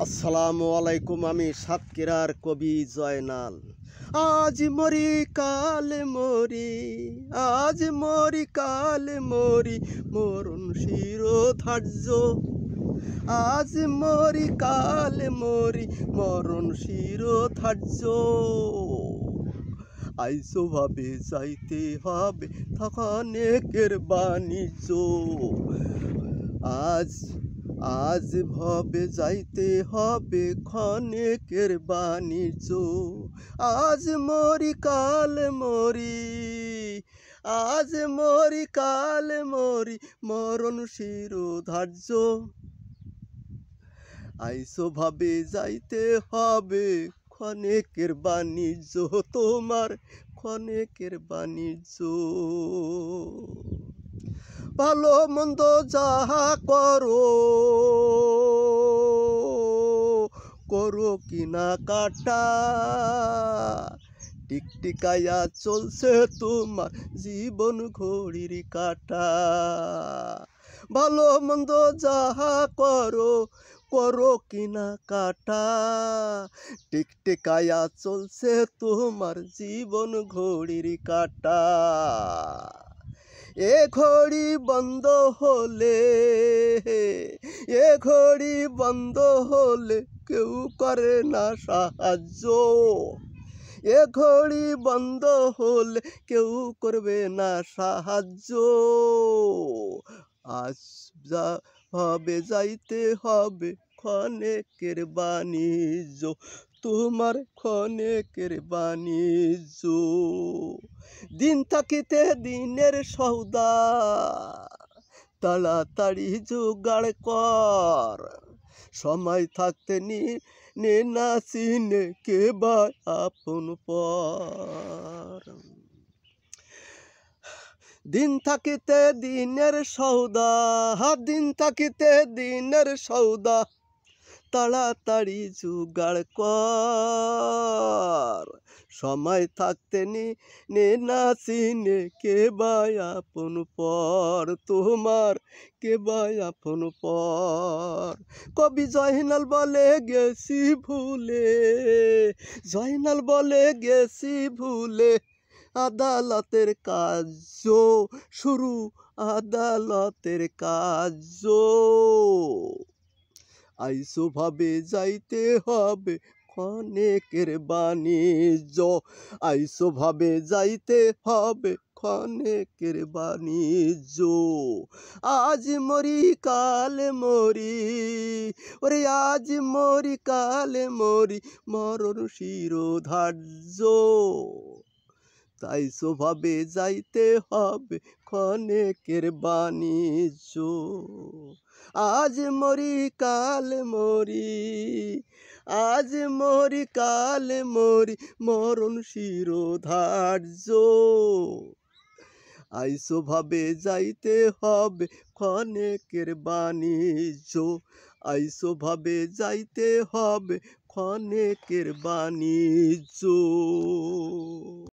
আসসালামু আলাইকুম। আমি সাতক্ষীরার কবি জয়নাল। আজ মরি কাল মরি, আজ মরি কাল মরি, মরণ শিরোধার্য। আজ মরি কাল মরি, মরণ শিরোধার্য। আইসো ভাবে যাইতে হবে থাকানেকের বাণিজ্য। আজ আজ ভবে যাইতে হবে ক্ষণেকের বাণিজ্য। আজ মরি কাল মরি, আজ মরি কাল মরি, মরণ শিরোধার্য। আইসো ভাবে যাইতে হবে ক্ষণেকের বাণিজ্য, তোমার ক্ষণেকের বাণিজ্য। ভালো মন্দ যাহা করো, করো কিনা কাটা, টিকটিকায়া চলছে তোমার জীবন ঘড়ির কাটা। ভালো মন্দ যাহা করো, করো কিনা কাটা, টিকটিকায়া চলছে তোমার জীবন ঘড়ির কাটা। এ ঘড়ি বন্ধ হলে, এ ঘড়ি বন্ধ হলে কেউ করে না সাহায্য। এ ঘড়ি বন্ধ হলে কেউ করবে না সাহায্য। আজ যা হবে যাইতে হবে ক্ষণেকের বাণিজ্য, তোমার ক্ষণেকের বাণিজ্য। দিন থাকিতে দিনের সৌদা, তাড়াতাড়ি জোগাড় কর। সময় থাকতে নে না চিনে কে বা আপন পর। দিন থাকিতে দিনের সৌদা, দিন থাকিতে দিনের সৌদা, তাড়াতাড়ি জোগাড় কর। সময় থাকতে নে না চিনে কে বা আপন পর, তোমার কে বা আপন পর। কবি জয়নাল বলে গেছি ভুলে, জয়নাল বলে গেছি ভুলে, আদালতের কাজ শুরু, আদালতের কাজ। আইসো ভাবে যাইতে হবে ক্ষণেকের বাণিজ্য, আইসো ভাবে যাইতে হবে ক্ষণেকের বাণিজ্য। আজ মরি কাল মরি, ওরে আজ মরি কাল মরি, মরণ শিরোধার্য। তাই সোভাবে যাইতে হবে ক্ষণেকের বাণিজ্য। আজ মরি কাল মরি, আজ মরি কাল মরি, মরণ শিরোধার্য। আইসো ভাবে যাইতে হবে ক্ষণেকের বাণিজ্য, আইসো ভাবে যাইতে হবে ক্ষণেকের বাণিজ্য।